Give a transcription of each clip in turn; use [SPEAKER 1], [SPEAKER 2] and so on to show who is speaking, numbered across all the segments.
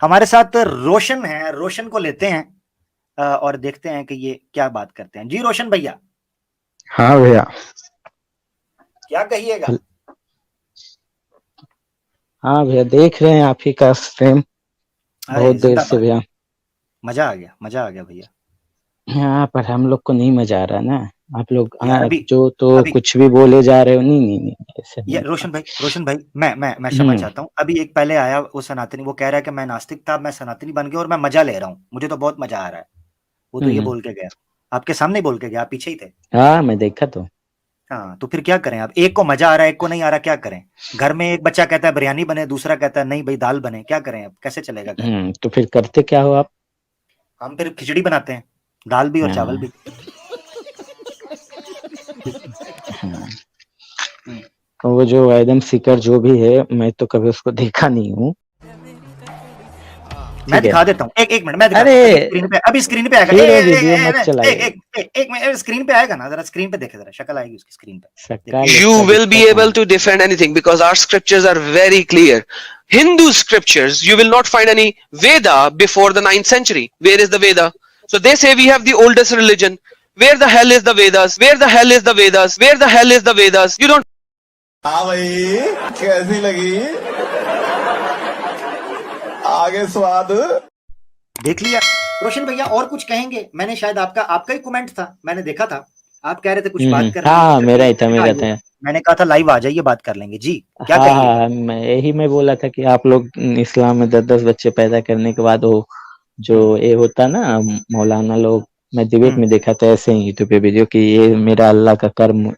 [SPEAKER 1] हमारे साथ रोशन है, रोशन को लेते हैं और देखते हैं कि ये क्या बात करते हैं। जी रोशन भैया,
[SPEAKER 2] हाँ भैया,
[SPEAKER 1] क्या कहिएगा?
[SPEAKER 2] हाँ भैया, देख रहे हैं आप ही का स्ट्रीम
[SPEAKER 1] अरे
[SPEAKER 2] बहुत देर से
[SPEAKER 1] जिंदाबाद,
[SPEAKER 2] भैया।
[SPEAKER 1] मजा आ गया, मजा आ गया भैया।
[SPEAKER 2] हाँ, पर हम लोग को नहीं मजा आ रहा ना। आप लोग
[SPEAKER 1] यार अभी
[SPEAKER 2] जो तो
[SPEAKER 1] अभी
[SPEAKER 2] कुछ भी बोले जा रहे हो। नहीं नहीं नहीं, ऐसे
[SPEAKER 1] ये
[SPEAKER 2] नहीं
[SPEAKER 1] रोशन
[SPEAKER 2] होता।
[SPEAKER 1] भाई, रोशन भाई, मैं क्षमा
[SPEAKER 2] हम्म
[SPEAKER 1] चाहता हूँ। अभी एक पहले आया वो सनातनी, वो कह रहा है कि मैं नास्तिक था, मैं सनातनी बन गया और मैं मजा ले रहा हूँ, मुझे तो बहुत मजा आ रहा है। वो तो ये
[SPEAKER 2] हम्म।
[SPEAKER 1] बोल के गया, आपके सामने ही बोल के गया, आप पीछे ही थे।
[SPEAKER 2] हाँ, मैं देखा तो।
[SPEAKER 1] हाँ, तो फिर क्या करें? अब एक को मजा आ रहा है, एक को नहीं आ रहा, क्या करें? घर में एक बच्चा कहता है बिरयानी बने, दूसरा कहता है नहीं भाई दाल बने, क्या करें? अब कैसे चलेगा घर?
[SPEAKER 2] तो फिर करते क्या हो आप?
[SPEAKER 1] हम फिर खिचड़ी बनाते हैं, दाल भी और चावल
[SPEAKER 2] हाँ
[SPEAKER 1] भी।
[SPEAKER 2] हाँ।
[SPEAKER 1] हम्म।
[SPEAKER 2] वो जो एडम सीकर जो भी है, मैं तो कभी उसको देखा नहीं हूँ।
[SPEAKER 1] मैं
[SPEAKER 2] ठीक है।
[SPEAKER 1] दिखा देता हूँ, एक एक मिनट मैं दिखाता
[SPEAKER 2] अरे,
[SPEAKER 1] हूँ, अभी स्क्रीन पे आएगा।
[SPEAKER 2] फिर वो वीडियो मत चलाइए।
[SPEAKER 1] एक मिनट स्क्रीन पे आएगा ना, जरा स्क्रीन पे देखे, जरा शक्ल आएगी उसकी स्क्रीन पे। देखिए
[SPEAKER 2] सकाल
[SPEAKER 3] You
[SPEAKER 2] उसका
[SPEAKER 3] will be
[SPEAKER 2] दिखता कहाँ
[SPEAKER 3] able to defend anything because our scriptures are very clear. Hindu scriptures, you will not find any Veda before the 9th century. Where is the Veda? So they say we have the oldest religion. Where the hell is the Vedas? Where the hell is the Vedas? Where the hell is the Vedas? You don't.
[SPEAKER 4] हाँ भाई, कैसी लगी? आगे स्वाद।
[SPEAKER 1] देख लिया रोशन भैया, और कुछ कहेंगे? मैंने शायद आपका ही कमेंट था, मैंने देखा था, आप कह रहे थे कुछ बात करनी है,
[SPEAKER 2] हाँ,
[SPEAKER 1] फिर
[SPEAKER 2] मेरा ही था, मेरा था।
[SPEAKER 1] मैंने कहा था लाइव आ जाइए, बात कर लेंगे। जी क्या
[SPEAKER 2] हाँ
[SPEAKER 1] कहिएगा?
[SPEAKER 2] हाँ, मैं बोला था कि आप लोग इस्लाम में 10-10 बच्चे पैदा करने के बाद वो
[SPEAKER 1] हम्म,
[SPEAKER 2] जो ये होता ना, मौलाना लोग, मैं डिबेट
[SPEAKER 1] हम्म,
[SPEAKER 2] में देखा था ऐसे ही यूट्यूब पे वीडियो कि ये मेरा अल्लाह का कर्म,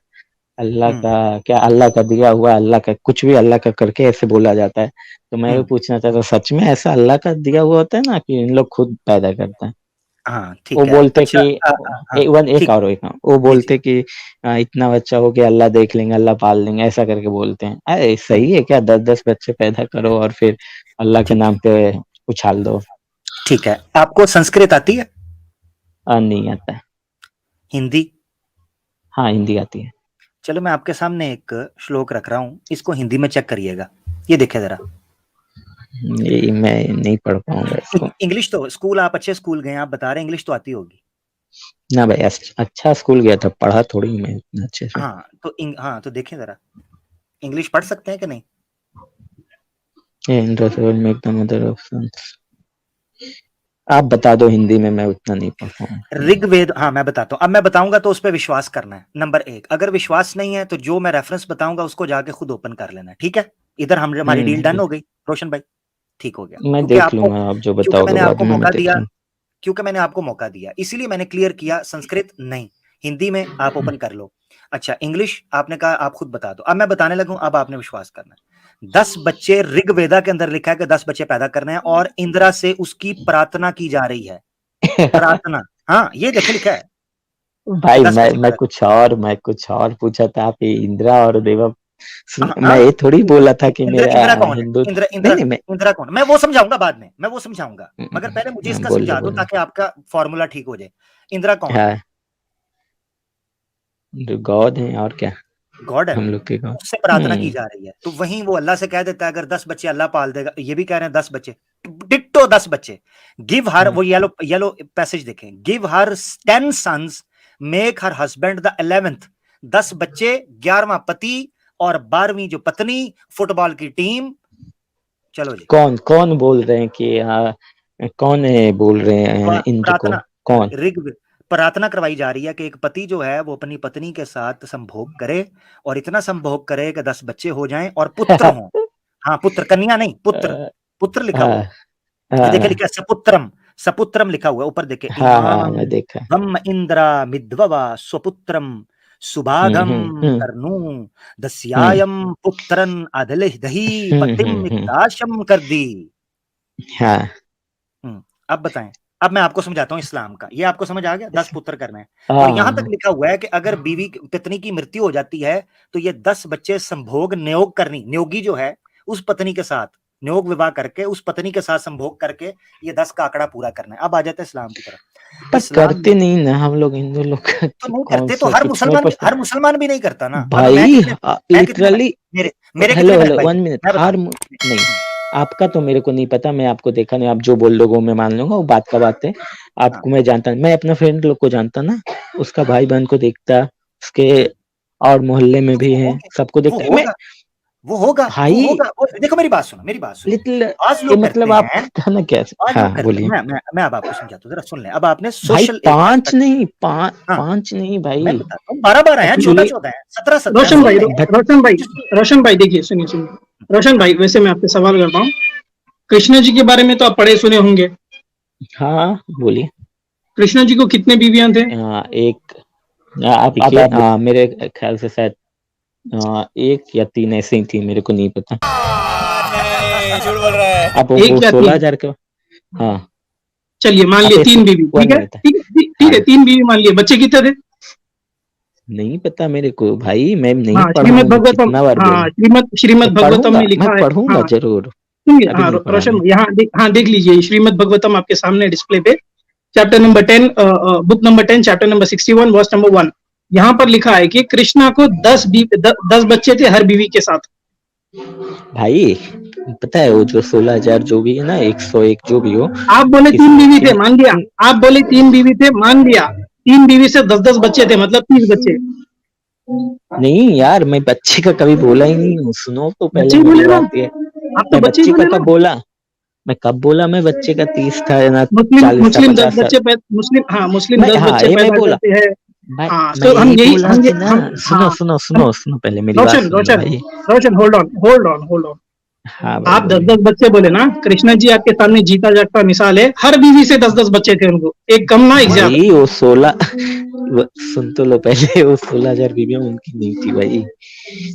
[SPEAKER 2] अल्लाह
[SPEAKER 1] हम्म,
[SPEAKER 2] का क्या, अल्लाह का दिया हुआ, अल्लाह का कुछ भी अल्लाह का करके ऐसे बोला जाता है। तो मैं भी
[SPEAKER 1] हम्म।
[SPEAKER 2] पूछना चाहता, सच में ऐसा अल्लाह का दिया हुआ होता है ना, कि इन लोग खुद पैदा करते हैं?
[SPEAKER 1] हाँ
[SPEAKER 2] वो
[SPEAKER 1] ठीक है,
[SPEAKER 2] बोलते
[SPEAKER 1] अच्छा।
[SPEAKER 2] कि
[SPEAKER 1] हाँ
[SPEAKER 2] एक
[SPEAKER 1] ठीक है।
[SPEAKER 2] और एक, वो
[SPEAKER 1] जी जी।
[SPEAKER 2] बोलते कि इतना बच्चा हो गया, अल्लाह देख लेंगे, अल्लाह पाल लेंगे, ऐसा करके बोलते हैं। अरे
[SPEAKER 1] हम्म,
[SPEAKER 2] सही है क्या? 10-10 बच्चे पैदा करो और फिर अल्लाह के
[SPEAKER 1] ठीक है,
[SPEAKER 2] नाम पे उछाल दो।
[SPEAKER 1] ठीक है। आपको संस्कृत आती है?
[SPEAKER 2] नहीं आता है।
[SPEAKER 1] हिंदी?
[SPEAKER 2] हाँ, हिंदी आती है।
[SPEAKER 1] चलो मैं आपके सामने एक श्लोक रख रहा हूँ, इसको हिंदी में चेक करिएगा, ये देखिए जरा।
[SPEAKER 2] ये मैं नहीं पढ़ पाऊंगा इसको।
[SPEAKER 1] इंग्लिश तो स्कूल, आप अच्छे स्कूल गए, आप बता रहे हैं इंग्लिश तो आती होगी।
[SPEAKER 2] ना भाई, अच्छा स्कूल गया था, पढ़ा थोड़ी हूँ मैं इतना अच्छे से।
[SPEAKER 1] हाँ तो देखिए जरा, इंग्लिश पढ़ सकते हैं कि नहीं?
[SPEAKER 2] Make the mother of sons. आप बता दो हिंदी में, मैं उतना नहीं पढ़ पाऊंगा।
[SPEAKER 1] ऋग्वेद, हाँ मैं बताता हूँ, अब मैं बताऊंगा तो उस पर विश्वास करना है। नंबर एक, अगर विश्वास नहीं है तो जो मैं रेफरेंस बताऊंगा उसको जाके खुद ओपन कर लेना, ठीक है? इधर हमारी डील डन हो गई रोशन भाई, ठीक हो गया।
[SPEAKER 2] मैं
[SPEAKER 1] क्योंकि
[SPEAKER 2] देख
[SPEAKER 1] आपको,
[SPEAKER 2] लूंगा, आप जो
[SPEAKER 1] क्योंकि
[SPEAKER 2] बताओगे
[SPEAKER 1] मैंने
[SPEAKER 2] बाद
[SPEAKER 1] आपको
[SPEAKER 2] में मैं
[SPEAKER 1] मौका
[SPEAKER 2] देख
[SPEAKER 1] दिया,
[SPEAKER 2] लूंगा।
[SPEAKER 1] क्योंकि मैंने आपको मौका दिया, इसीलिए मैंने क्लियर किया, संस्कृत नहीं, हिंदी में आप ओपन कर लो। अच्छा इंग्लिश आपने कहा आप खुद बता दो, अब मैं बताने लगूं, अब आपने विश्वास करना है। 10 बच्चे, ऋग्वेदा के अंदर लिखा है कि 10 बच्चे पैदा करने हैं और इंदिरा से उसकी प्रार्थना की जा रही है। प्रार्थना, हाँ ये देखे लिखा है कि
[SPEAKER 2] भाई
[SPEAKER 1] 10 बच्चे
[SPEAKER 2] मैं
[SPEAKER 1] पैदा।
[SPEAKER 2] कुछ और पूछा था, आप ये इंदिरा और देवा।
[SPEAKER 1] हाँ
[SPEAKER 2] मैं ये थोड़ी बोला था कि
[SPEAKER 1] इंदिरा,
[SPEAKER 2] मेरा
[SPEAKER 1] इंदिरा कौन है?
[SPEAKER 2] हिंदू।
[SPEAKER 1] इंदिरा,
[SPEAKER 2] नहीं
[SPEAKER 1] इंदिरा,
[SPEAKER 2] नहीं, मैं
[SPEAKER 1] इंदिरा कौन? मैं वो समझाऊंगा बाद में, मैं वो समझाऊंगा, मगर पहले मुझे इसका
[SPEAKER 2] बोलिए
[SPEAKER 1] समझा दो
[SPEAKER 2] बोलिए।
[SPEAKER 1] ताकि आपका फॉर्मूला ठीक हो जाए। इंदिरा कौन है?
[SPEAKER 2] हाँ, जो गॉड है और क्या,
[SPEAKER 1] गॉड है
[SPEAKER 2] हम
[SPEAKER 1] ना,
[SPEAKER 2] लोग के गॉड।
[SPEAKER 1] उससे प्रार्थना की जा रही है, तो वहीं वो अल्लाह से कह देता है अगर 10 बच्चे अल्लाह पाल देगा, ये भी कह रहे हैं 10 बच्चे, डिट्टो 10 बच्चे। गिव हर, वो येलो येलो पैसेज देखें, give her 10 sons, make her husband the 11th। 10 बच्चे, 11वां पति और 12वीं जो पत्नी, फुटबॉल की टीम। चलो जी।
[SPEAKER 2] कौन कौन बोल रहे हैं कि कौन है बोल रहे हैं इंद्र को?
[SPEAKER 1] प्रार्थना,
[SPEAKER 2] कौन?
[SPEAKER 1] ऋग प्रार्थना करवाई जा रही है कि एक पति जो है वो अपनी पत्नी के साथ संभोग करे, और इतना संभोग करे कि 10 बच्चे हो जाएं और पुत्र हों। हाँ पुत्र, कन्या नहीं, पुत्र, पुत्र लिखा हुआ
[SPEAKER 2] हाँ
[SPEAKER 1] है, ये देखिए
[SPEAKER 2] हाँ
[SPEAKER 1] लिखा है सपुत्रम, सपुत्रम लिखा हुआ है ऊपर, देखे
[SPEAKER 2] हाँ हाँ,
[SPEAKER 1] इमाम
[SPEAKER 2] मैं देखा।
[SPEAKER 1] ब्रह्म इंद्रा मिद्ववा स्वपुत्रम सुभागम
[SPEAKER 2] हम्म
[SPEAKER 1] कर्णु
[SPEAKER 2] हम्म
[SPEAKER 1] दस्यायम पुत्रन अदले दही पतिम
[SPEAKER 2] हम्म।
[SPEAKER 1] इक्ताशम कर दी।
[SPEAKER 2] हाँ
[SPEAKER 1] अब बताएं, अब मैं आपको समझाता हूँ इस्लाम का, ये आपको समझ आ गया? 10 पुत्र करने हैं, और यहां तक
[SPEAKER 2] हाँ
[SPEAKER 1] लिखा हुआ है कि अगर बीवी पत्नी की मृत्यु हो जाती है तो ये 10 बच्चे संभोग नियोग करनी, नियोगी जो है उस पत्नी के साथ नियोग विवाह करके उस पत्नी के साथ संभोग करके ये 10 का आंकड़ा पूरा करना है। अब आ जाता है इस्लाम की तरफ।
[SPEAKER 2] पर
[SPEAKER 1] इस्लाम
[SPEAKER 2] करते नहीं ना हम लोग हिंदू लोग
[SPEAKER 1] तो
[SPEAKER 2] तो
[SPEAKER 1] नहीं
[SPEAKER 2] कौन
[SPEAKER 1] करते, तो
[SPEAKER 2] सा
[SPEAKER 1] हर
[SPEAKER 2] कितने
[SPEAKER 1] मुसलमान भी,
[SPEAKER 2] परसेंट?
[SPEAKER 1] हर मुसलमान भी नहीं करता ना। अब
[SPEAKER 2] भाई
[SPEAKER 1] मैं कितने भाई,
[SPEAKER 2] लिटरली,
[SPEAKER 1] मेरे मेरे कितने
[SPEAKER 2] हेलो
[SPEAKER 1] बहन
[SPEAKER 2] हेलो
[SPEAKER 1] भाई,
[SPEAKER 2] 1 मिनट,
[SPEAKER 1] मैं बता
[SPEAKER 2] हर
[SPEAKER 1] रहा
[SPEAKER 2] नहीं,
[SPEAKER 1] हूँ।
[SPEAKER 2] आपका तो मेरे को नहीं पता, मैं आपको देखा नहीं, आप जो बोल लोगे मैं मान लूंगा, वो बात का बात है। आपको मैं जानता, मैं अपना फ्रेंड लोग को जानता ना, उसका भाई बहन को देखता, उसके और मोहल्ले में भी है, सबको
[SPEAKER 1] वो
[SPEAKER 2] देखता मैं
[SPEAKER 1] होगा वो होगा
[SPEAKER 2] भाई।
[SPEAKER 1] देखो मेरी बात सुनो, मेरी बात सुनो।
[SPEAKER 2] लिटिल
[SPEAKER 1] आज लोग करते
[SPEAKER 2] मतलब आप
[SPEAKER 1] हैं,
[SPEAKER 2] कहना क्या?
[SPEAKER 1] आज
[SPEAKER 2] हाँ
[SPEAKER 1] लोग करते
[SPEAKER 2] बोलिए
[SPEAKER 1] हैं। मैं अब आपको समझाता हूँ, जरा सुन लें। अब आपने
[SPEAKER 2] भाई।
[SPEAKER 1] सोशल
[SPEAKER 2] पांच
[SPEAKER 1] एस्पेक्ट,
[SPEAKER 2] नहीं,
[SPEAKER 1] हाँ
[SPEAKER 2] पांच नहीं भाई,
[SPEAKER 1] मैं बताता हूँ, 12-12 हैं,
[SPEAKER 2] एक्चुअली
[SPEAKER 1] 14-14 हैं, 17-17 हैं,
[SPEAKER 5] रोशन
[SPEAKER 1] सुन
[SPEAKER 5] भाई,
[SPEAKER 1] लेंगे।
[SPEAKER 5] रोशन भाई देखिए, सुनिए सुनिए रोशन भाई, वैसे मैं आपसे सवाल करता हूँ, कृष्णा जी के बारे में तो आप पढ़े सुने होंगे।
[SPEAKER 2] हाँ बोलिए।
[SPEAKER 5] कृष्णा जी को कितने बीवियां थे?
[SPEAKER 2] एक आप देखिए, मेरे ख्याल से शायद एक या तीन ऐसे ही थी, मेरे को नहीं पता।
[SPEAKER 4] झूठ बोल रहा है।
[SPEAKER 2] आप
[SPEAKER 5] एक
[SPEAKER 2] वो
[SPEAKER 5] या
[SPEAKER 2] 16,000 का, हाँ
[SPEAKER 5] चलिए मान
[SPEAKER 2] आप
[SPEAKER 5] लिए
[SPEAKER 2] ऐसे
[SPEAKER 5] 3 बीवी,
[SPEAKER 2] वन
[SPEAKER 5] ठीक है,
[SPEAKER 2] में था।
[SPEAKER 5] ठीक है,
[SPEAKER 2] हाँ
[SPEAKER 5] 3 बीवी मान लिए। बच्चे कितने थे?
[SPEAKER 2] नहीं पता मेरे को भाई, मैं नहीं
[SPEAKER 5] हाँ
[SPEAKER 2] पढ़ा
[SPEAKER 5] श्रीमद
[SPEAKER 2] हूँ,
[SPEAKER 5] भागवतम,
[SPEAKER 2] कितना बार
[SPEAKER 5] हाँ
[SPEAKER 2] बोलूं।
[SPEAKER 5] श्रीमद
[SPEAKER 2] मैं
[SPEAKER 5] भागवतम
[SPEAKER 2] पढ़ूंगा,
[SPEAKER 5] में
[SPEAKER 2] मैं
[SPEAKER 5] लिखा है।
[SPEAKER 2] पढ़ूंगा
[SPEAKER 5] हाँ
[SPEAKER 2] जरूर,
[SPEAKER 5] सुनिए,
[SPEAKER 2] अभी
[SPEAKER 5] हाँ
[SPEAKER 2] नहीं पढ़ा
[SPEAKER 5] रोशन
[SPEAKER 2] मैं।
[SPEAKER 5] यहाँ देख लीजिए, श्रीमद भागवतम आपके सामने डिस्प्ले पे, chapter number 10, book number 10, chapter number 61, verse number 1। यहाँ पर लिखा है कि कृष्णा को 10 बच्चे थे हर बीवी के साथ।
[SPEAKER 2] भाई पता है वो जो 16,000 जो भी है ना, 101 जो भी हो,
[SPEAKER 5] आप बोले 3 बीवी थे, मान लिया। आप बोले 3 बीवी थे, मान लिया। 3 बीवी से 10-10 बच्चे थे, मतलब 30 बच्चे।
[SPEAKER 2] नहीं यार, मैं बच्चे का कभी बोला ही नहीं हूँ, सुनो तो पहले
[SPEAKER 5] बच्चे ही
[SPEAKER 2] मेरी
[SPEAKER 5] बोले ना,
[SPEAKER 2] बात ये।
[SPEAKER 5] आप तो
[SPEAKER 2] मैं
[SPEAKER 5] बच्चे ही
[SPEAKER 2] बच्चे का
[SPEAKER 5] बोले ना।
[SPEAKER 2] कब बोला? मैं कब बोला मैं बच्चे का? 30 था ना,
[SPEAKER 5] मुस्लिम
[SPEAKER 2] 40 था,
[SPEAKER 5] मुस्लिम 10
[SPEAKER 2] 50 था।
[SPEAKER 5] बच्चे मुस्लिम
[SPEAKER 2] मैं
[SPEAKER 5] 10
[SPEAKER 2] हाँ
[SPEAKER 5] बच्चे
[SPEAKER 2] ये मैं
[SPEAKER 5] पैदा
[SPEAKER 2] बोला
[SPEAKER 5] करते हैं।
[SPEAKER 2] भाई,
[SPEAKER 5] हाँ
[SPEAKER 2] मैं
[SPEAKER 5] तो हम
[SPEAKER 2] यही
[SPEAKER 5] यही
[SPEAKER 2] बोला
[SPEAKER 5] हम ये
[SPEAKER 2] कि ना,
[SPEAKER 5] हम
[SPEAKER 2] सुनो
[SPEAKER 5] हाँ
[SPEAKER 2] सुनो
[SPEAKER 5] हम
[SPEAKER 2] सुनो सुनो, पहले मेरी बात
[SPEAKER 5] रोशन
[SPEAKER 2] सुन लो
[SPEAKER 5] रोशन
[SPEAKER 2] भाई।
[SPEAKER 5] रोशन, होल्ड ऑन।
[SPEAKER 2] हाँ भाई
[SPEAKER 5] आप
[SPEAKER 2] बोलिए।
[SPEAKER 5] 10-10 बच्चे बोले ना, कृष्णा जी आपके सामने जीता जागता मिसाल है, हर बीवी से 10-10 बच्चे थे उनको, एक कम ना एक ज्यादा।
[SPEAKER 2] भाई वो 16 सुन तो लो पहले, वो 16,000 बीवियां उनकी नहीं थी भाई।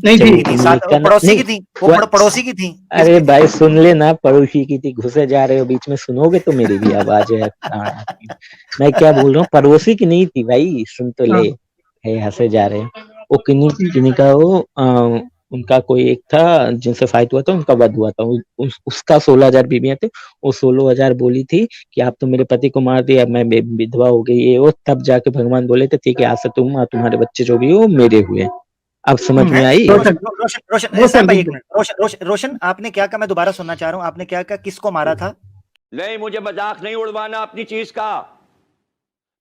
[SPEAKER 5] नहीं
[SPEAKER 2] जब
[SPEAKER 5] थी।
[SPEAKER 2] वो
[SPEAKER 1] नहीं थी, साथ वो
[SPEAKER 2] उनका ना
[SPEAKER 1] पड़ोसी
[SPEAKER 2] नहीं
[SPEAKER 1] की थी, वो
[SPEAKER 2] वो,
[SPEAKER 1] पड़ोसी की थी,
[SPEAKER 2] अरे
[SPEAKER 1] किसकी थी?
[SPEAKER 2] भाई सुन लेना, पड़ोसी की थी, घुसे जा रहे हो बीच में, सुनोगे तो मेरी भी आवाज है। मैं क्या बोल रहा हूँ, पड़ोसी की नहीं थी भाई, सुन तो
[SPEAKER 5] हाँ
[SPEAKER 2] ले। है हंसे जा रहे हैं। वो किन्हीं
[SPEAKER 5] ठीक।
[SPEAKER 2] किन्हीं का वो उनका कोई एक था जिनसे फाइट हुआ था, उनका वध हुआ था, उसका 16,000 बीवियां थे। वो 16,000 बोली थी कि आप तो मेरे पति को मार दिया, मैं विधवा हो गई, ये वो, तब जाके भगवान बोले थे ठीक है, आज से तुम और तुम्हारे बच्चे जो भी हो मेरे हुए। अब समझ में
[SPEAKER 1] हैं?
[SPEAKER 2] आई?
[SPEAKER 5] रोशन
[SPEAKER 1] रोशन साहब
[SPEAKER 5] रोशन
[SPEAKER 1] भाई,
[SPEAKER 5] रुक
[SPEAKER 1] एक
[SPEAKER 5] जाओ।
[SPEAKER 1] मिनट, रोशन आपने क्या कहा, मैं दोबारा सुनना चाह रहा हूँ, आपने क्या कहा, किसको मारा था?
[SPEAKER 6] नहीं, मुझे मजाक नहीं उड़वाना अपनी चीज का,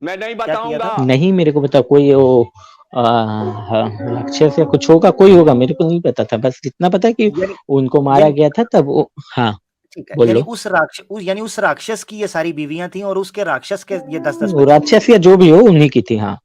[SPEAKER 6] मैं नहीं
[SPEAKER 1] क्या किया
[SPEAKER 6] बताऊंगा।
[SPEAKER 1] था?
[SPEAKER 2] नहीं मेरे को पता, कोई वो राक्षस या कुछ होगा, कोई होगा, मेरे को नहीं पता था, बस इतना पता है कि
[SPEAKER 1] यानी
[SPEAKER 2] उनको मारा
[SPEAKER 1] यानी
[SPEAKER 2] गया था तब वो। हाँ
[SPEAKER 1] ठीक है, यानी
[SPEAKER 2] बोलो।
[SPEAKER 1] उस राक्षस की ये सारी बीवियां थी, और उसके राक्षस के ये 10-10
[SPEAKER 2] वो
[SPEAKER 1] बच्चे थे।
[SPEAKER 2] राक्षस या जो भी हो उन्हीं की थी, हाँ।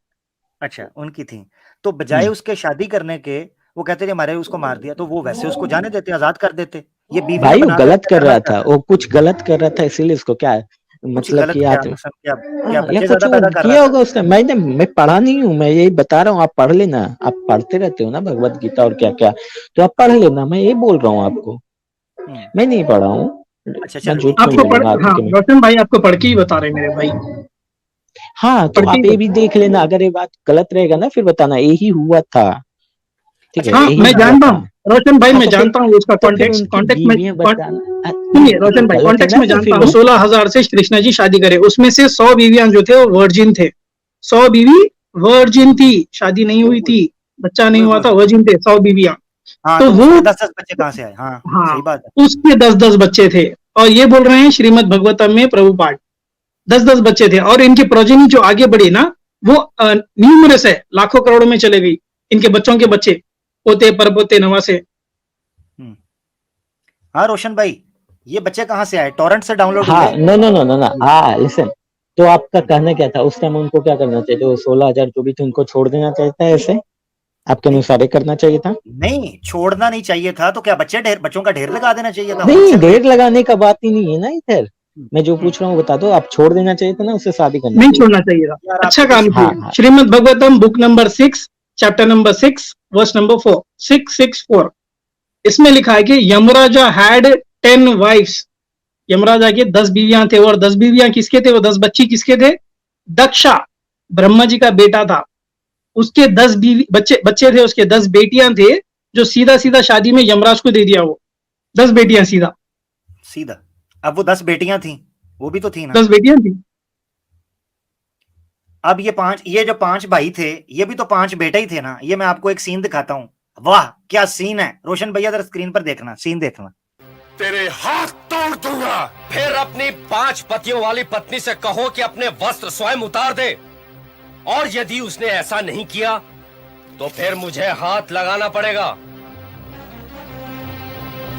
[SPEAKER 1] अच्छा, उनकी थी। तो बजाय उसके शादी करने के, वो कहते थे हमारे उसको मार दिया, तो वो वैसे उसको जाने देते, आजाद कर देते। ये बीवियां
[SPEAKER 2] भाई वो
[SPEAKER 1] बनाकर
[SPEAKER 2] गलत
[SPEAKER 1] क्या
[SPEAKER 2] कर
[SPEAKER 1] करना
[SPEAKER 2] रहा था,
[SPEAKER 1] चाहता था?
[SPEAKER 2] वो कुछ गलत कर रहा था, इसीलिए उसको क्या
[SPEAKER 1] कुछ
[SPEAKER 2] मतलब
[SPEAKER 1] गलत
[SPEAKER 2] कि
[SPEAKER 1] क्या
[SPEAKER 2] आज
[SPEAKER 1] मतलब, क्या
[SPEAKER 2] हाँ, या
[SPEAKER 1] बच्चे
[SPEAKER 2] कुछ
[SPEAKER 1] ज्यादा
[SPEAKER 2] वो
[SPEAKER 1] पैदा कर रहा
[SPEAKER 2] किया
[SPEAKER 1] था?
[SPEAKER 2] होगा उसने। मैं पढ़ा नहीं हूँ, मैं यही बता रहा हूँ, आप पढ़ लेना, आप पढ़ते रहते हो ना भगवत गीता और क्या क्या, तो आप पढ़ लेना, मैं यही बोल रहा हूँ आपको।
[SPEAKER 1] हम्म,
[SPEAKER 2] मैं नहीं पढ़ा हूँ,
[SPEAKER 1] अच्छा
[SPEAKER 2] मैं
[SPEAKER 1] चलो
[SPEAKER 2] झूठ
[SPEAKER 1] ठीक है,
[SPEAKER 2] क्यों
[SPEAKER 5] आपको
[SPEAKER 1] चलिए।
[SPEAKER 5] पढ़
[SPEAKER 2] बोलूंगा
[SPEAKER 5] हाँ
[SPEAKER 2] आपके में।
[SPEAKER 5] रोशन भाई, आपको पढ़ के ही बता रहे मेरे भाई,
[SPEAKER 2] हाँ तो
[SPEAKER 5] पढ़ के ही
[SPEAKER 2] आप ये भी देख लेना, अगर ये बात गलत रहेगा ना फिर बताना, यही हुआ था, ठीक
[SPEAKER 1] अच्छा
[SPEAKER 2] है
[SPEAKER 5] हाँ
[SPEAKER 2] यही
[SPEAKER 5] मैं
[SPEAKER 2] हुआ
[SPEAKER 5] जानता
[SPEAKER 2] था।
[SPEAKER 5] हूँ रोशन भाई,
[SPEAKER 2] हाँ
[SPEAKER 5] मैं जानता हूँ उसका
[SPEAKER 2] तो फिर
[SPEAKER 5] कॉन्टेक्स्ट
[SPEAKER 2] उनकी
[SPEAKER 5] कॉन्टेक्स्ट में
[SPEAKER 2] बीवियां बताना नहीं,
[SPEAKER 5] सुनिए रोशन भाई,
[SPEAKER 2] गलत है
[SPEAKER 5] कॉन्टेक्स्ट
[SPEAKER 2] ना
[SPEAKER 5] में
[SPEAKER 2] तो
[SPEAKER 5] जानता
[SPEAKER 2] फिर
[SPEAKER 5] हूँ। 16,000 से कृष्णा जी शादी करे, उसमें से 100 बीवियां जो थे वो वर्जिन थे। 100 बीवी वर्जिन थी, शादी नहीं हुई थी, बच्चा नहीं हुआ था, वर्जिन थे 100 बीवियां।
[SPEAKER 1] हाँ,
[SPEAKER 5] तो
[SPEAKER 1] तो
[SPEAKER 5] वो
[SPEAKER 1] उसके 10-10 बच्चे कहाँ से आए? हाँ,
[SPEAKER 5] हाँ
[SPEAKER 1] सही बात है।
[SPEAKER 5] उसके 10-10 बच्चे थे, और ये बोल रहे हैं श्रीमद भगवतम में प्रभुपाद 10-10 बच्चे थे, और इनकी प्रोजेनी जो आगे बढ़ी ना, वो न्यूमरस है, लाखों करोड़ों में चले गई, इनके बच्चों के बच्चे, पोते परपोते नवासे।
[SPEAKER 1] हम्म। हाँ रोशन भाई, ये बच्चे कहाँ से आए? टॉरेंट से डाउनलोड
[SPEAKER 2] हाँ
[SPEAKER 1] हुए?
[SPEAKER 2] नो हाँ लिसन, तो आपका कहना क्या था उस टाइम, उनको क्या करना चाहिए? तो 16,000 जो भी थे उनको छोड़ देना चाहिए था, ऐसे आपके
[SPEAKER 1] नहीं,
[SPEAKER 2] अनुसार ये करना चाहिए था?
[SPEAKER 1] नहीं छोड़ना नहीं चाहिए था, तो क्या बच्चों का ढेर लगा देना चाहिए था,
[SPEAKER 2] नहीं
[SPEAKER 1] होलसेल
[SPEAKER 2] ढेर
[SPEAKER 1] रेट?
[SPEAKER 2] लगाने का बात ही नहीं है ना इधर, मैं जो
[SPEAKER 1] हम्म,
[SPEAKER 2] पूछ रहा हूँ बता दो, आप छोड़ देना चाहिए था ना, उससे शादी करना
[SPEAKER 5] नहीं
[SPEAKER 2] चाहिए
[SPEAKER 5] छोड़ना
[SPEAKER 2] था।
[SPEAKER 5] चाहिए था,
[SPEAKER 1] यार
[SPEAKER 5] अच्छा
[SPEAKER 1] आपकी तो
[SPEAKER 5] काम
[SPEAKER 2] हाँ
[SPEAKER 5] किए।
[SPEAKER 2] हाँ
[SPEAKER 5] Shrimad Bhagavatam book number 6, chapter number 6, verse number 4, 664, इसमें लिखा है कि यमराजा हैड 10 वाइफ्स, यमराजा के 10 बीवियां थे, और 10 बीवियां किसके थे, वो 10 बच्ची किसके थे? दक्षा, ब्रह्मा जी का बेटा था, उसके 10 बीवी बच्चे बच्चे थे, उसके 10 बेटियां थे, जो सीधा सीधा शादी में यमराज को दे दिया, वो 10 बेटियां सीधा,
[SPEAKER 1] सीधा। अब वो 10 बेटियां थी, वो भी तो थी ना।
[SPEAKER 5] 10 बेटियां थी।
[SPEAKER 1] अब ये जो 5 भाई थे, ये भी तो 5 बेटे ही थे ना। ये मैं आपको एक सीन दिखाता हूँ, वाह क्या सीन है। रोशन भैया जरा स्क्रीन पर देखना, सीन देखना।
[SPEAKER 7] तेरे हाथ तोड़ दूंगा।
[SPEAKER 8] फिर अपनी 5 पतियों वाली पत्नी से कहो कि अपने वस्त्र स्वयं उतार दे, और यदि उसने ऐसा नहीं किया तो फिर मुझे हाथ लगाना पड़ेगा।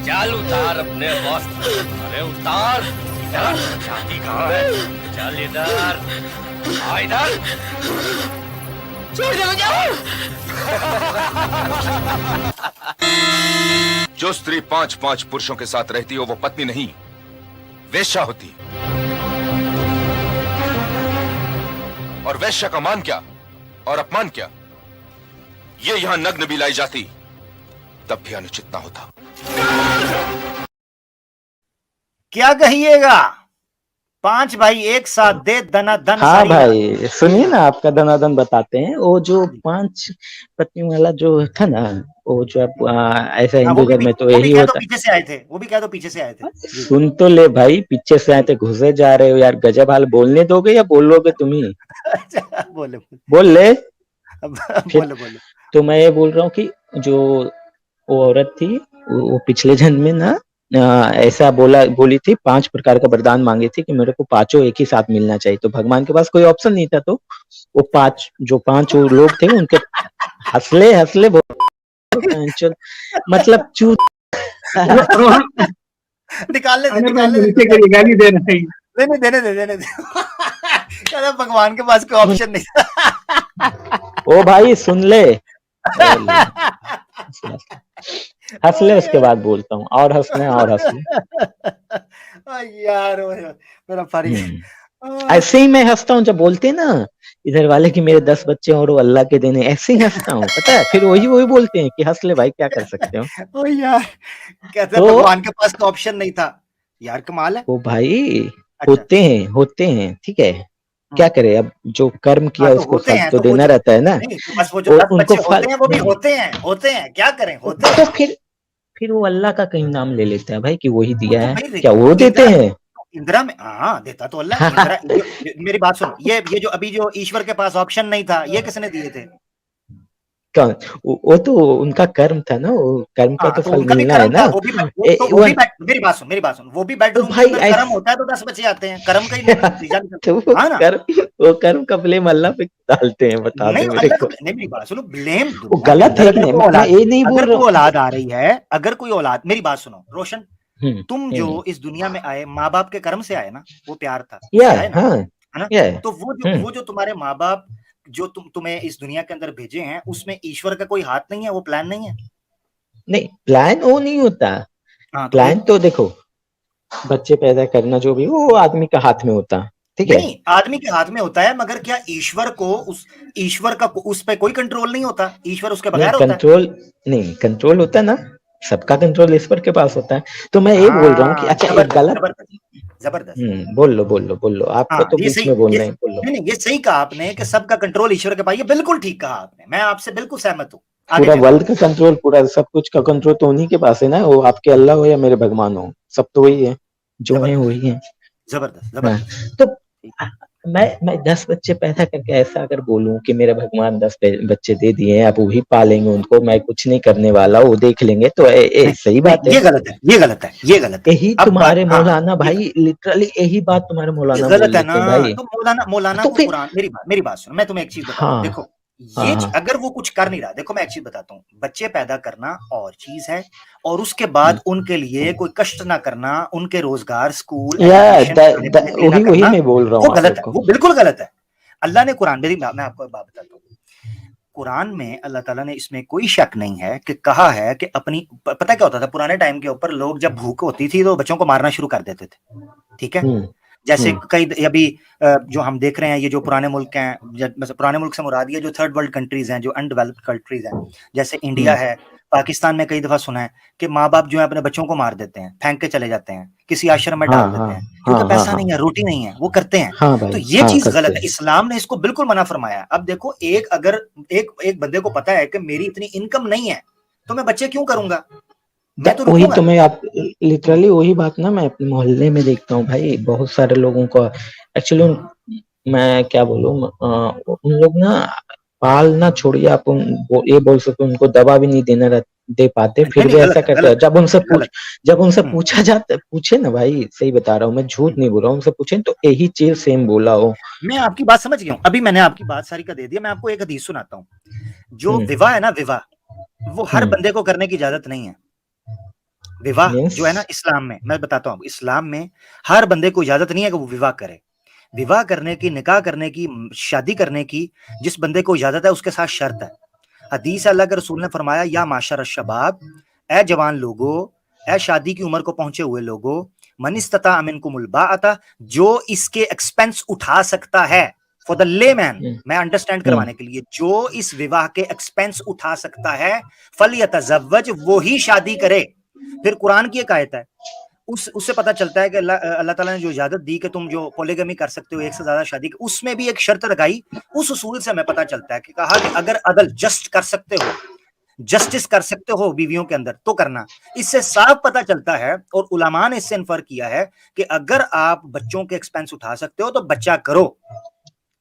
[SPEAKER 8] चल उतार अपने वस्त्र। अरे उतार। इधर जाती कहाँ है? चल इधर आ, इधर। छोड़ दो मुझे।
[SPEAKER 7] जो स्त्री 5-5 पुरुषों के साथ रहती हो वो पत्नी नहीं, वेश्या होती। और वेश्या का मान क्या और अपमान क्या, ये यहां नग्न भी लाई जाती तब भी अनुचित ना होता।
[SPEAKER 1] क्या कहिएगा? 5 भाई एक साथ दे दनादन।
[SPEAKER 2] हाँ
[SPEAKER 1] सारी
[SPEAKER 2] भाई सुनिए ना, आपका दनादन बताते हैं। वो जो 5 पत्नियों वाला जो था ना, वो जो ऐसा
[SPEAKER 1] हाँ,
[SPEAKER 2] हिंदू धर्म में तो
[SPEAKER 1] वो भी
[SPEAKER 2] यही
[SPEAKER 1] कह दो
[SPEAKER 2] होता।
[SPEAKER 1] पीछे से आए थे, वो भी कह दो पीछे से आए थे। जी।
[SPEAKER 2] सुन तो ले भाई, पीछे से आए थे, घुसे जा रहे हो यार, गजब हाल। बोलने दोगे या बोलोगे तुम ही?
[SPEAKER 1] अच्छा, बोले
[SPEAKER 2] बोल ले। फिर
[SPEAKER 1] बोले बोले।
[SPEAKER 2] तो मैं ये बोल रहा हूँ कि जो वो औरत थी, वो पिछले जन्म में ना ऐसा बोली थी, 5 प्रकार का वरदान मांगे थे कि मेरे को 5 एक ही साथ मिलना चाहिए। तो भगवान के पास कोई ऑप्शन नहीं था, तो वो 5 वो लोग थे उनके हंसले मतलब चूत।
[SPEAKER 5] रोहन
[SPEAKER 1] निकालने दे,
[SPEAKER 5] आमिर भाई
[SPEAKER 1] निकालने
[SPEAKER 5] नीचे
[SPEAKER 1] दे।
[SPEAKER 5] के गाली दे रहे हैं।
[SPEAKER 1] नहीं देने दे। कहता भगवान के पास कोई ऑप्शन नहीं था।
[SPEAKER 2] ओ भाई सुन ले, हंस ले, उसके बाद बोलता हूँ। और हंसना है और हंस ले।
[SPEAKER 1] यार मेरा फारी।
[SPEAKER 2] ऐसे ही मैं हंसता हूँ जब बोलते हैं ना इधर वाले कि मेरे 10 बच्चे और वो अल्लाह के देने, ऐसे ही हंसता हूँ, पता है। फिर वही बोलते हैं कि हंस ले भाई, क्या कर सकते हो।
[SPEAKER 1] ओ यार, कहते
[SPEAKER 2] तो
[SPEAKER 1] भगवान के पास तो ऑप्शन नहीं था। यार कमाल है।
[SPEAKER 2] वो भाई
[SPEAKER 1] अच्छा।
[SPEAKER 2] होते हैं, ठीक है। क्या करे, अब जो कर्म किया
[SPEAKER 1] हाँ, तो
[SPEAKER 2] उसको
[SPEAKER 1] होते
[SPEAKER 2] फल
[SPEAKER 1] हैं
[SPEAKER 2] तो
[SPEAKER 1] तो वो
[SPEAKER 2] देना
[SPEAKER 1] जो
[SPEAKER 2] रहता है ना।
[SPEAKER 1] नहीं, तो बस वो जो 10
[SPEAKER 2] उनको
[SPEAKER 1] बच्चे
[SPEAKER 2] फल
[SPEAKER 1] होते हैं वो भी
[SPEAKER 2] नहीं,
[SPEAKER 1] होते हैं, क्या करें, होते
[SPEAKER 2] तो
[SPEAKER 1] हैं।
[SPEAKER 2] फिर वो अल्लाह का कहीं नाम ले लेते हैं भाई कि वही
[SPEAKER 1] वो
[SPEAKER 2] दिया
[SPEAKER 1] तो
[SPEAKER 2] है।
[SPEAKER 1] भाई
[SPEAKER 2] क्या वो देते
[SPEAKER 1] इंदिरा
[SPEAKER 2] हैं?
[SPEAKER 1] इंदिरा में, हाँ देता तो अल्लाह। इंदिरा मेरी बात सुन, ये जो अभी जो ईश्वर के पास ऑप्शन नहीं था, ये किसने दिए थे?
[SPEAKER 2] कौन? वो तो उनका कर्म था ना, वो कर्म का
[SPEAKER 1] हाँ,
[SPEAKER 2] तो
[SPEAKER 1] तो
[SPEAKER 2] फल
[SPEAKER 1] उनका भी
[SPEAKER 2] मिलना है
[SPEAKER 1] कर्म
[SPEAKER 2] ना।
[SPEAKER 1] था। वो भी मेरी बात सुन, वो भी
[SPEAKER 2] तो
[SPEAKER 1] बेडरूम के
[SPEAKER 2] भाई
[SPEAKER 1] अंदर कर्म होता है तो 10 बच्चे आते हैं, कर्म का ही नतीजा
[SPEAKER 2] तो
[SPEAKER 1] निकलता है। हाँ ना।
[SPEAKER 2] वो कर्म का ब्लेम अल्लाह पे डालते हैं, बता
[SPEAKER 1] नहीं,
[SPEAKER 2] दे मेरे
[SPEAKER 1] अल्लाह
[SPEAKER 2] को।
[SPEAKER 1] को नहीं, मेरी बात सुनो, ब्लेम
[SPEAKER 2] वो
[SPEAKER 1] दुनिया के
[SPEAKER 2] गलत
[SPEAKER 1] अंदर
[SPEAKER 2] है कि नहीं, मैं ये नहीं बोल
[SPEAKER 1] अगर
[SPEAKER 2] रहा
[SPEAKER 1] कोई औलाद आ रही है, अगर कोई औलाद, मेरी बात सुनो रोशन,
[SPEAKER 2] हूँ।
[SPEAKER 1] तुम जो इस दुनिया में आए माँ बाप के कर्म से आए ना, वो प्यार था
[SPEAKER 2] या
[SPEAKER 1] उससे आए ना,
[SPEAKER 2] हाँ,
[SPEAKER 1] है ना।
[SPEAKER 2] या
[SPEAKER 1] तो वो जो तुम्हारे माँ बाप जो तुम्हें इस दुनिया के अंदर भेजे हैं, उसमें ईश्वर का कोई हाथ नहीं है, वो प्लान नहीं है।
[SPEAKER 2] नहीं, प्लान वो नहीं होता।
[SPEAKER 1] हाँ, तो
[SPEAKER 2] प्लान तो देखो, बच्चे पैदा करना जो भी वो आदमी का हाथ में होता, ठीक है।
[SPEAKER 1] नहीं, आदमी के हाथ में होता है, मगर क्या ईश्वर का उस पे कोई कंट्रोल नहीं होता? ईश्वर उसके
[SPEAKER 2] नहीं
[SPEAKER 1] बगैर होता है।
[SPEAKER 2] कंट्रोल होता है ना, सबका कंट्रोल ईश्वर के पास होता है। तो मैं ये बोल रहा हूँ कि
[SPEAKER 1] हाँ,
[SPEAKER 2] अच्छा, एक
[SPEAKER 1] जबरदस्त
[SPEAKER 2] गलत।
[SPEAKER 1] जबरदस्त।
[SPEAKER 2] बोल लो, आपको
[SPEAKER 1] हाँ,
[SPEAKER 2] तो
[SPEAKER 1] ये
[SPEAKER 2] बीच
[SPEAKER 1] सही,
[SPEAKER 2] में बोलना है, बोल लो।
[SPEAKER 1] नहीं, ये सही कहा आपने कि सबका कंट्रोल ईश्वर के पास। ये बिल्कुल ठीक कहा आपने, मैं आपसे बिल्कुल सहमत हूँ। आगे
[SPEAKER 2] पूरा
[SPEAKER 1] चलो।
[SPEAKER 2] वर्ल्ड का कंट्रोल, पूरा सब कुछ का कंट्रोल तो उन्हीं के पास है ना। वो आपके अल्लाह हो या मेरे भगवान हो, सब तो वही है, जो है वही है।
[SPEAKER 1] जबरदस्त
[SPEAKER 2] हाँ,
[SPEAKER 1] जबरदस्त।
[SPEAKER 2] तो मैं 10 बच्चे पैदा करके ऐसा अगर बोलूं कि मेरे भगवान 10 बच्चे दे दिए, आप वही पालेंगे उनको, मैं कुछ नहीं करने वाला, वो देख लेंगे, तो सही बात है।
[SPEAKER 1] ये गलत है, ये गलत है, ये गलत है।
[SPEAKER 2] यही
[SPEAKER 1] अब
[SPEAKER 2] तुम्हारे
[SPEAKER 1] हाँ,
[SPEAKER 2] मौलाना भाई, लिटरली यही बात तुम्हारे
[SPEAKER 1] ये
[SPEAKER 2] मौलाना बोल
[SPEAKER 1] गलत है
[SPEAKER 2] लेते
[SPEAKER 1] ना।
[SPEAKER 2] हैं भाई।
[SPEAKER 1] तो मौलाना
[SPEAKER 2] तो
[SPEAKER 1] को
[SPEAKER 2] फिर
[SPEAKER 1] कुरान, मेरी बात सुनो, मैं तुम्हें एक चीज बताता हूँ।
[SPEAKER 2] हाँ,
[SPEAKER 1] देखो,
[SPEAKER 2] हाँ,
[SPEAKER 1] अगर वो कुछ कर नहीं रहा, देखो मैं एक चीज बताता हूँ, बच्चे पैदा करना और चीज है, और उसके बाद उनके लिए कोई कष्ट ना करना, उनके रोजगार, स्कूल, एजुकेशन ना
[SPEAKER 2] वही
[SPEAKER 1] करना,
[SPEAKER 2] मैं बोल रहा
[SPEAKER 1] वो
[SPEAKER 2] हूँ
[SPEAKER 1] गलत है,
[SPEAKER 2] आपको।
[SPEAKER 1] वो बिल्कुल गलत है। अल्लाह ने कुरान, मैं आपको एक बात बताता हूँ, कुरान में अल्लाह ताला ने, इसमें कोई शक नहीं है कि कहा है कि अपनी, पता क्या होता था पुराने टाइम के ऊपर, लोग जब भूख होती थी तो बच्चों को मारना शुरू कर देते थे, ठीक है। जैसे कई अभी जो हम देख रहे हैं, ये जो पुराने मुल्क हैं, पुराने मुल्क से मुराद ये जो थर्ड वर्ल्ड कंट्रीज हैं, जो अनडेवलप्ड कंट्रीज हैं, जैसे इंडिया है, पाकिस्तान में कई दफा सुना है कि माँ बाप जो है अपने बच्चों को मार देते हैं, फेंक के चले जाते हैं, किसी आश्रम में डाल देते हैं, क्योंकि पैसा नहीं है, रोटी नहीं है, वो करते हैं। तो ये चीज गलत है, इस्लाम ने इसको बिल्कुल मना फरमाया है। अब देखो, अगर एक बंदे को पता है कि मेरी इतनी इनकम नहीं है, तो मैं बच्चे क्यों करूंगा?
[SPEAKER 2] वही तो मैं आप लिटरली वही बात ना, मैं अपने मोहल्ले में देखता हूँ भाई, बहुत सारे लोगों को एक्चुअली, मैं क्या बोलूं, उन लोग ना पालना छोड़िए, आप ये बोल सकते उनको दवा भी नहीं देना दे पाते, फिर
[SPEAKER 1] नहीं
[SPEAKER 2] भी
[SPEAKER 1] गलत
[SPEAKER 2] ऐसा
[SPEAKER 1] है,
[SPEAKER 2] करते
[SPEAKER 1] गलत
[SPEAKER 2] हैं। जब उनसे
[SPEAKER 1] हम्म,
[SPEAKER 2] पूछा जाता, पूछे ना भाई, सही बता रहा हूँ मैं, झूठ नहीं बोल रहा हूँ, उनसे पूछे तो यही चीज सेम बोला हो।
[SPEAKER 1] मैं आपकी बात समझ गया हूं। अभी मैंने आपकी बात सारी का दे दिया। मैं आपको एक हदीस सुनाता हूं। जो विवाह है ना, विवाह वो हर बंदे को करने की इजाजत नहीं है। विवाह
[SPEAKER 2] मीन्स
[SPEAKER 1] जो है ना इस्लाम में, मैं बताता हूँ, इस्लाम में हर बंदे को इजाजत नहीं है कि वो विवाह करे। विवाह करने की, निकाह करने की, शादी करने की जिस बंदे को इजाजत है उसके साथ शर्त है। हदीस अल्लाह के रसूल ने फरमाया, या माशर शबाब, ए जवान लोगो, ए शादी की उम्र को पहुंचे हुए लोगो, मन इस्तता अमिनकुमुल बाअता, जो इसके एक्सपेंस उठा सकता है, फॉर द लेमैन, मैं अंडरस्टैंड करवाने के लिए, जो इस विवाह के एक्सपेंस उठा सकता है, फलयतज़व्वज, वो ही शादी करे। फिर कुरान की एक आयत है, उससे पता चलता है कि अल्लाह ताला ने जो इजाजत दी कि तुम जो पोलेगमी कर सकते हो, एक से ज्यादा शादी, उसमें भी एक शर्त लगाई। उस उसूल से हमें पता चलता है कि कहा कि अगर अदल जस्ट कर सकते हो, जस्टिस कर सकते हो बीवियों के अंदर तो करना। इससे साफ पता चलता है, और उलमा ने इससे इन्फर किया है कि अगर आप बच्चों के एक्सपेंस उठा सकते हो तो बच्चा करो,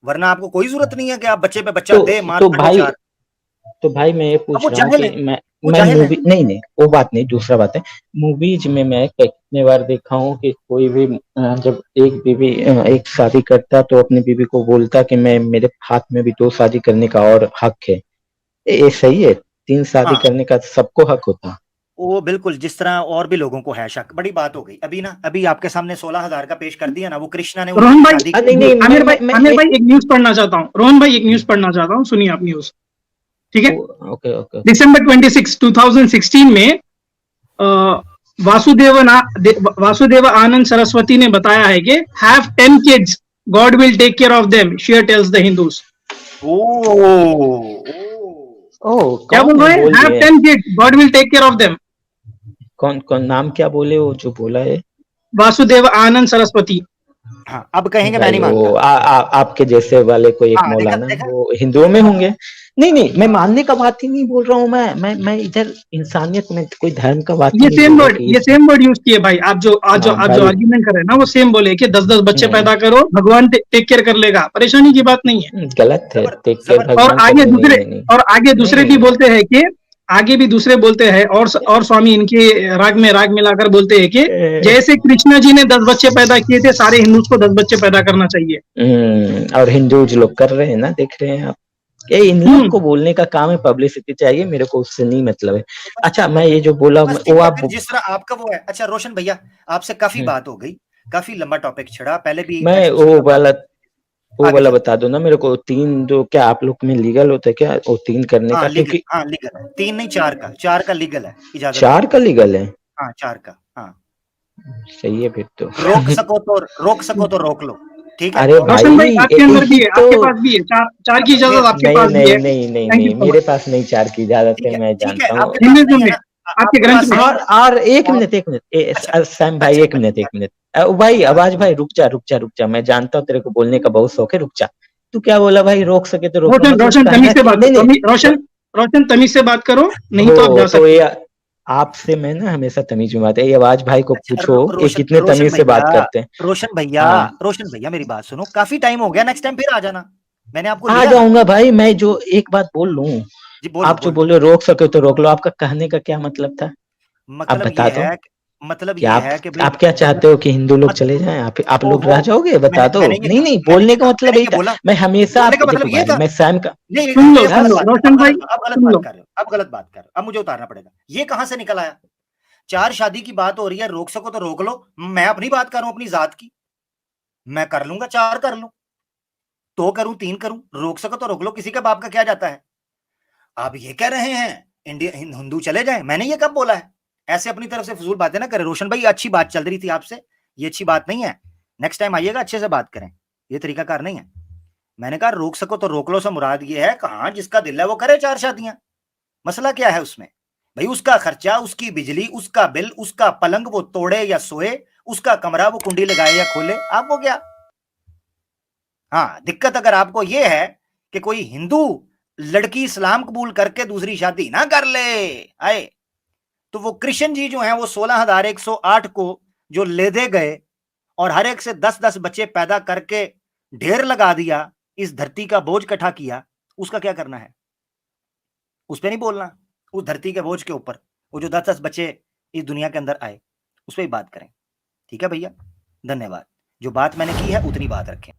[SPEAKER 1] वरना आपको कोई जरूरत नहीं है कि आप बच्चे पे बच्चा दे, मार
[SPEAKER 2] तो
[SPEAKER 1] काटो चार।
[SPEAKER 2] भाई मैं ये
[SPEAKER 1] अब
[SPEAKER 2] पूछ
[SPEAKER 1] वो
[SPEAKER 2] रहा हूँ
[SPEAKER 1] जाहिल
[SPEAKER 2] कि
[SPEAKER 1] है, वो
[SPEAKER 2] मैं
[SPEAKER 1] जाहिल है।
[SPEAKER 2] मूवी नहीं, वो बात नहीं, दूसरा बात है। मूवीज में मैं कितने बार देखा हूँ कि कोई भी जब एक बीवी एक शादी करता तो अपनी बीवी को बोलता कि मैं, मेरे हाथ में भी 2 शादी करने का और हक है। ये सही है? 3 शादी
[SPEAKER 1] हाँ,
[SPEAKER 2] करने का सबको हक होता।
[SPEAKER 1] वो बिल्कुल जिस तरह और भी लोगों को है शक। बड़ी बात हो गई अभी ना, अभी आपके सामने 16,000 का पेश कर दिया ना, वो कृष्णा ने
[SPEAKER 5] रोहन
[SPEAKER 1] उनकी
[SPEAKER 5] भाई,
[SPEAKER 1] शादी
[SPEAKER 2] नहीं नहीं,
[SPEAKER 5] आमिर भाई, आमिर भाई एक न्यूज पढ़ना चाहता हूँ। रोहन भाई एक न्यूज पढ़ना चाहता हूँ, सुनिए आप न्यूज, ठीक है।
[SPEAKER 2] Okay okay.
[SPEAKER 5] दिसंबर 26, 2016 में वासुदेव आनंद सरस्वती ने बताया है कि have 10 kids, God will take care of them, she tells the Hindus. क्या
[SPEAKER 2] कौन
[SPEAKER 5] बोल
[SPEAKER 2] है
[SPEAKER 5] रहे हैं?
[SPEAKER 2] बोल
[SPEAKER 5] हैव
[SPEAKER 2] दिए?
[SPEAKER 5] 10 kids, God will take care of them.
[SPEAKER 2] कौन कौन नाम क्या बोले वो जो बोला है?
[SPEAKER 5] वासुदेव आनंद सरस्वती।
[SPEAKER 1] हाँ, अब कहेंगे मैं
[SPEAKER 2] भाई
[SPEAKER 1] नहीं
[SPEAKER 2] वो
[SPEAKER 1] मानता।
[SPEAKER 2] आपके जैसे वाले कोई एक
[SPEAKER 1] हाँ, देखा
[SPEAKER 2] मौलाना,
[SPEAKER 1] देखा
[SPEAKER 2] वो हिंदुओं में
[SPEAKER 1] देखा।
[SPEAKER 2] होंगे। नहीं नहीं, मैं मानने का बात ही नहीं बोल रहा हूँ। मैं इधर इंसानियत में कोई धर्म का बात ही
[SPEAKER 5] ये
[SPEAKER 2] नहीं
[SPEAKER 5] सेम
[SPEAKER 2] बोल रहा
[SPEAKER 5] वर्ड,
[SPEAKER 2] कि
[SPEAKER 5] ये सेम वर्ड यूज किए भाई। आप जो
[SPEAKER 2] हाँ
[SPEAKER 5] आप जो
[SPEAKER 2] भाई।
[SPEAKER 5] आर्ग्यूमेंट कर रहे हैं ना, वो सेम बोले कि 10-10 बच्चे
[SPEAKER 2] नहीं,
[SPEAKER 5] पैदा करो, भगवान टेक केयर कर लेगा, परेशानी की बात नहीं है।
[SPEAKER 2] गलत है, देख के
[SPEAKER 1] जबरदस्त।
[SPEAKER 5] और
[SPEAKER 2] भगवान कर
[SPEAKER 5] आगे
[SPEAKER 2] ले। नहीं
[SPEAKER 5] दूसरे
[SPEAKER 2] नहीं नहीं
[SPEAKER 5] और आगे
[SPEAKER 2] नहीं
[SPEAKER 5] दूसरे
[SPEAKER 2] नहीं
[SPEAKER 5] भी
[SPEAKER 2] नहीं।
[SPEAKER 5] बोलते हैं कि, आगे भी दूसरे बोलते हैं, और स्वामी इनके राग मिलाकर बोलते हैं कि जैसे कृष्णा जी ने 10 बच्चे पैदा किए थे, सारे हिंदूज को 10 बच्चे पैदा करना चाहिए।
[SPEAKER 2] और हिंदू जो लोग कर रहे हैं ना, देख रहे हैं आप। ये इन लोग को बोलने का काम है, पब्लिसिटी चाहिए, मेरे को उससे नहीं मतलब है। अच्छा, मैं ये जो बोला
[SPEAKER 1] बस
[SPEAKER 2] वो
[SPEAKER 1] ठीक है,
[SPEAKER 2] आप
[SPEAKER 1] फिर जिस तरह आपका वो है। अच्छा रोशन भैया, आपसे काफी बात हो गई, काफी लंबा टॉपिक छिड़ा, पहले भी
[SPEAKER 2] मैं
[SPEAKER 1] एक्चुअली
[SPEAKER 2] वो
[SPEAKER 1] आगे
[SPEAKER 2] वाला
[SPEAKER 1] चलते
[SPEAKER 2] बता दो ना मेरे को। 3 जो, क्या आप लोग में लीगल होता है क्या वो 3 करने का? क्योंकि
[SPEAKER 1] हाँ लीगल है, 3 नहीं 4 का, 4 का लीगल है, इजाजत
[SPEAKER 2] 4
[SPEAKER 1] है।
[SPEAKER 2] का लीगल है?
[SPEAKER 1] हाँ 4 का, हाँ।
[SPEAKER 2] सही है फिर तो।
[SPEAKER 1] रोक सको तो रोक लो, ठीक है।
[SPEAKER 2] अरे
[SPEAKER 5] रोशन भाई
[SPEAKER 2] भाई,
[SPEAKER 5] आपके अंदर भी
[SPEAKER 2] यही
[SPEAKER 5] है,
[SPEAKER 2] तो।
[SPEAKER 5] आपके पास भी है, चार की इजाजत आपके
[SPEAKER 2] नहीं
[SPEAKER 5] पास भी
[SPEAKER 2] नहीं
[SPEAKER 5] है।
[SPEAKER 2] नहीं नहीं
[SPEAKER 5] थैंक यू
[SPEAKER 2] नहीं,
[SPEAKER 5] सो
[SPEAKER 2] मेरे
[SPEAKER 5] मच।
[SPEAKER 2] पास नहीं 4 की इजाजत है, मैं
[SPEAKER 1] ठीक है,
[SPEAKER 2] जानता हूँ।
[SPEAKER 1] आपके पास
[SPEAKER 5] हिंदुइज्म
[SPEAKER 1] नहीं है
[SPEAKER 5] में,
[SPEAKER 1] ना,
[SPEAKER 5] आपके
[SPEAKER 1] आपके
[SPEAKER 5] ग्रंथ
[SPEAKER 1] पास
[SPEAKER 5] में।
[SPEAKER 1] नहीं है।
[SPEAKER 2] और एक
[SPEAKER 1] और
[SPEAKER 2] मिनट, एक मिनट,
[SPEAKER 1] अच्छा
[SPEAKER 2] सैम भाई,
[SPEAKER 1] अच्छा
[SPEAKER 2] एक मिनट, एक मिनट। भाई आवाज भाई, रुक जा। मैं जानता हूँ तेरे को बोलने का बहुत शौक है, रुक जा। तू क्या बोला भाई? रोक सके तो रोक लो,
[SPEAKER 5] रोशन,
[SPEAKER 2] मतलब
[SPEAKER 5] रोशन
[SPEAKER 2] कहना
[SPEAKER 5] तमीज से
[SPEAKER 2] कि
[SPEAKER 5] बात
[SPEAKER 2] नहीं
[SPEAKER 5] करो,
[SPEAKER 2] नहीं।
[SPEAKER 5] रोशन तमीज से बात करो, नहीं तो आप जा
[SPEAKER 2] तो
[SPEAKER 5] सकते
[SPEAKER 2] ये
[SPEAKER 5] हो।
[SPEAKER 2] आपसे मैं ना हमेशा तमीज में बात है। ये आवाज भाई को
[SPEAKER 1] अच्छा
[SPEAKER 2] पूछो, ये
[SPEAKER 1] रोशन
[SPEAKER 2] कितने
[SPEAKER 1] रोशन
[SPEAKER 2] तमीज से
[SPEAKER 1] भैया,
[SPEAKER 2] बात करते हैं।
[SPEAKER 1] रोशन भैया,
[SPEAKER 2] हाँ,
[SPEAKER 1] रोशन भैया मेरी बात सुनो, काफी टाइम हो गया, नेक्स्ट टाइम फिर आ जाना, मैंने आपको
[SPEAKER 2] आ
[SPEAKER 1] लिया ना।
[SPEAKER 2] जाऊंगा भाई। मैं जो एक बात बोल लूं,
[SPEAKER 1] जी बोलो
[SPEAKER 2] आप जो
[SPEAKER 1] बोलो।
[SPEAKER 2] बोले रोक सके तो रोक लो, आपका कहने का क्या मतलब था? आप
[SPEAKER 1] मतलब ये
[SPEAKER 2] बता दो
[SPEAKER 1] है, मतलब
[SPEAKER 2] कि
[SPEAKER 1] ये है कि भाई
[SPEAKER 2] आप क्या
[SPEAKER 1] जब,
[SPEAKER 2] चाहते हो कि हिंदू लोग
[SPEAKER 1] मत,
[SPEAKER 2] चले जाएं? आप लोग
[SPEAKER 1] ओहो,
[SPEAKER 2] रह जाओगे? बता दो।
[SPEAKER 1] मैंने ये
[SPEAKER 2] नहीं
[SPEAKER 1] कहा,
[SPEAKER 2] नहीं, बोलने का मतलब
[SPEAKER 1] मैंने
[SPEAKER 2] यही
[SPEAKER 1] ये
[SPEAKER 2] था।
[SPEAKER 1] बोला,
[SPEAKER 2] मैं हमेशा
[SPEAKER 1] बोलने का
[SPEAKER 2] आपके,
[SPEAKER 1] मतलब
[SPEAKER 2] देखो
[SPEAKER 1] ये
[SPEAKER 2] भाई,
[SPEAKER 1] था।
[SPEAKER 2] मैं सैम का।
[SPEAKER 1] नहीं
[SPEAKER 5] सुन लो,
[SPEAKER 1] ये
[SPEAKER 5] सुन
[SPEAKER 1] गलत
[SPEAKER 5] लो
[SPEAKER 1] बात कर,
[SPEAKER 5] रोशन भाई,
[SPEAKER 1] अब गलत
[SPEAKER 5] सुन
[SPEAKER 1] बात
[SPEAKER 5] लो।
[SPEAKER 1] कर रहे हो, अब गलत बात कर रहे हो, अब मुझे उतारना पड़ेगा। ये कहां से निकल आया? 4 शादी की बात हो रही है, रोक सको तो रोक लो। मैं अपनी बात कर रहा हूं, अपनी जात की, मैं कर लूंगा, 4 कर लूं, 2 करूं, 3 करूं, रोक सको तो रोक लो, किसी के बाप का क्या जाता है। आप ये कह रहे हैं इंडिया हिंदू चले जाए, मैंने ये कब बोला है? ऐसे अपनी तरफ से फजूल बातें ना करें रोशन भाई, अच्छी बात चल रही थी आपसे, ये अच्छी बात नहीं है। नेक्स्ट टाइम आइएगा, अच्छे से बात करें, ये तरीकाकार नहीं है। मैंने कहा रोक सको तो रोक लो से मुराद ये है, कहां जिसका दिल है वो करे 4 शादियां, मसला क्या है उसमें? भाई उसका खर्चा, उसकी बिजली, उसका बिल, उसका पलंग वो तोड़े या सोए, उसका कमरा वो कुंडी लगाए या खोले, आपको क्या? हाँ, दिक्कत अगर आपको ये है कि कोई हिंदू लड़की इस्लाम कबूल करके दूसरी शादी ना कर ले आए, तो वो कृष्ण जी जो हैं वो 16,108 को जो ले दे गए और हर एक से 10-10 बच्चे पैदा करके ढेर लगा दिया, इस धरती का बोझ इकट्ठा किया, उसका क्या करना है? उस पे नहीं बोलना, उस धरती के बोझ के ऊपर, वो जो 10-10 बच्चे इस दुनिया के अंदर आए, उस पर ही बात करें। ठीक है भैया, धन्यवाद। जो बात मैंने की है उतनी बात रखें।